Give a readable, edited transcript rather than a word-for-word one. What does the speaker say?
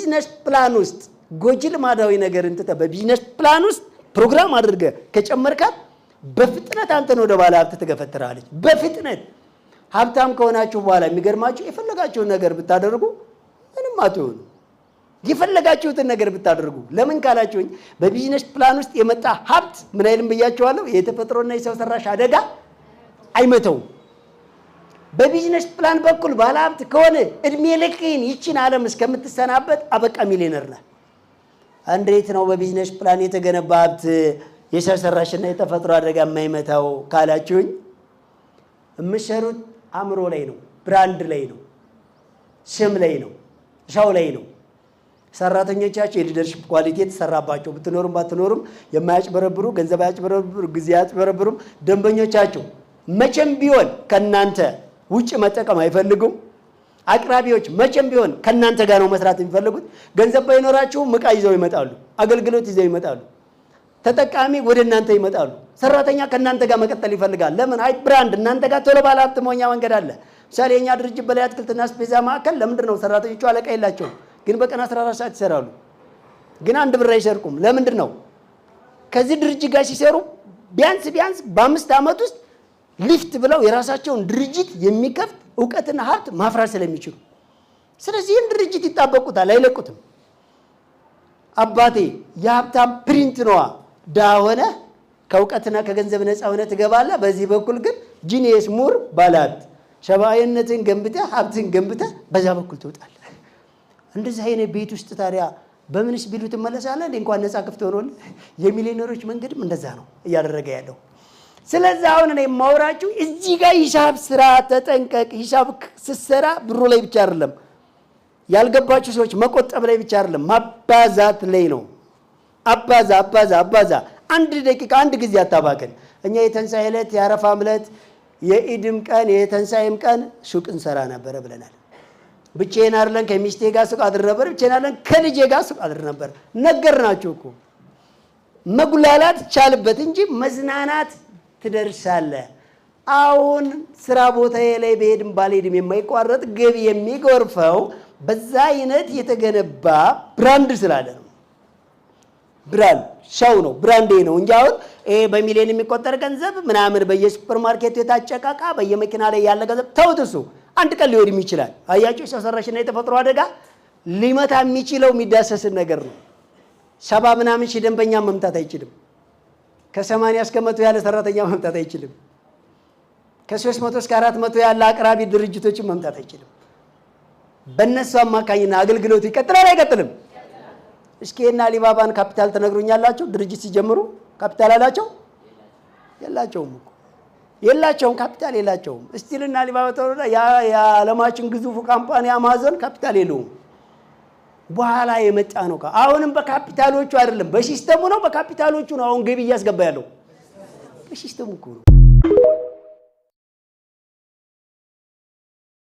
በቢዝነስ ፕላን ውስጥ ጎጂ ልማዳዊ ነገር እንተ በቢዝነስ ፕላን ውስጥ ፕሮግራም አድርገ ከጨመርካት በፍጥነት አንተን ወደ ባለ ሀብት ትገፈትራለች በፍጥነት ሀብታም ከሆናችሁ በኋላ የሚገርማችሁ የፈለጋችሁን ነገር ብታደርጉ ምንም አትሆኑ የፈለጋችሁትን ነገር ብታደርጉ ለምን ካላችሁኝ በቢዝነስ ፕላን ውስጥ የመጣ ሀብት ምን አይልም ብያችኋለሁ የተፈጥሮና የሰው ሰራሽ አደጋ አይመተው በቢዝነስ ፕላን በኩል ባለ ሀብት ከሆነ እድሜ ልክህን ይቺን ዓለም እስከምትሰናበት አበቃ ሚሊዮነር ነህ እንዴት ነው በቢዝነስ ፕላን የተገነባ ሀብት የሰው ሰራሽና የተፈጥሮ አደጋ የማይመታው ካላችሁኝ የምትሰሩት አምሮ ላይ ነው ብራንድ ላይ ነው ስም ላይ ነው ሻው ላይ ነው ሰራተኞቻችሁ የሊደርሺፕ ኳሊቲ ተሰራባቸው ብትኖርም ባትኖርም የማያጭበረብሩ ገንዘብ ያጭበረብሩ ጊዜ ያጭበረብሩ ደንበኞቻችሁ መቼም ቢሆን ከናንተ ውጭ መጠቀም አይፈልጉም አቅራቢዎች መቼም ቢሆን ከናንተ ጋር ነው መስራት የሚፈልጉት ገንዘብ ባይኖራችሁ ምቃ ይዘው ይመጣሉ አገልግሎት ይዘው ይመጣሉ ተጠቃሚ ወደ እናንተ ይመጣሉ ሰራተኛ ከናንተ ጋር መቀጠል ይፈልጋል ለምን አይ ብራንድ እናንተ ጋር ቶሎ ባለ ሀብት መሆኛ መንገድ አለ ምሳሌ የኛ ድርጅት በላይ አትክልትና ስፔዛ ማዕከል ለምንድን ነው ሰራተኞቹ አለቃ የላቸውም ግን በቀን 14 ሰዓት ይሰራሉ ግን አንድ ብር አይሰርቁም ለምንድን ነው ከዚህ ድርጅት ጋር ሲሰሩ ቢያንስ በ5 አመት ውስጥ ሊፍት ብለው የራሳቸውን ድርጅት የሚከፍት ዕውቀትና ሀብት ማፍራት ስለሚችሉ ስለዚህ ይህን ድርጅት ይጣበቁታል አይለቁትም አባቴ የሀብታም ፕሪንት ነዋ ዳሆነ ከዕውቀትና ከገንዘብ ነፃ ሆነ ትገባለህ በዚህ በኩል ግን ጂኒየስ ሙር ባላት ሸባይነትን ገንብተህ ሀብትን ገንብተህ በዛ በኩል ትወጣለህ እንደዚህ አይነት ቤት ውስጥ ታዲያ በምንስ ቢሉ ትመለሳለህ እንኳን ነፃ ክፍት ሆኖል የሚሊዮነሮች መንገድም እንደዛ ነው እያደረገ ያለው ስለዚህ አሁን እኔ ማውራችሁ እዚህ ጋር ሂሳብ ስራ ተጠንቀቅ ሂሳብ ስትሰራ ብሩ ላይ ብቻ አይደለም ያልገባችሁ ሰዎች መቆጠብ ላይ ብቻ አይደለም ማባዛት ላይ ነው አባዛ አንድ ደቂቃ አንድ ጊዜ አታባከን እኛ የተንሳኤ ዕለት ያረፋም ዕለት የኢድም ቀን የተንሳኤም ቀን ሱቅ እንሰራ ነበር ብለናል ብቻዬን አይደለም ከሚስቴ ጋር ሱቅ አድር ነበር ብቻዬን አይደለም ከልጄ ጋር ሱቅ አድር ነበር ነገርናችሁ እኮ መጉላላት ቻልበት እንጂ መዝናናት ትደርሳለህ አሁን ስራ ቦታዬ ላይ በሄድም ባልሄድም የማይቋረጥ ገቢ የሚጎርፈው በዛ አይነት የተገነባ ብራንድ ስላለ ነው ብራንድ ሻው ነው ብራንዴ ነው እንጂ አሁን በሚሊዮን የሚቆጠር ገንዘብ ምናምን በየሱፐር ማርኬቱ የታጨቃቃ በየመኪና ላይ ያለ ገንዘብ ተውትሱ አንድ ቀን ሊወድም ይችላል አያችሁ ሰው ሰራሽና የተፈጥሮ አደጋ ሊመታ የሚችለው የሚዳሰስ ነገር ነው 70 ምናምን ሺህ ደንበኛ መምታት አይችልም ከ80 እስከ 100 ያለ ሰራተኛ መምታት አይችልም ከ300 እስከ 400 ያለ አቅራቢ ድርጅቶችን መምታት አይችልም በእነሱ አማካኝና አገልግሎቱ ይቀጥላል አይቀጥልም እስኪና ሊባባን ካፒታል ተነግሩኛላችሁ ድርጅት ሲጀምሩ ካፒታል አላቸው የላቸውም ካፒታል የላቸውም እስቲልና ሊባባ ተወራ ያ ዓለማችን ግዙፉ ካምፓኒ አማዞን ካፒታል የለውም በኋላ የመጣ ነው አሁንም በካፒታሎቹ አይደለም በሲስተሙ ነው በካፒታሎቹ ነው አሁን ገቢ ያስገባ ያለው በሲስተሙ እኮ ነው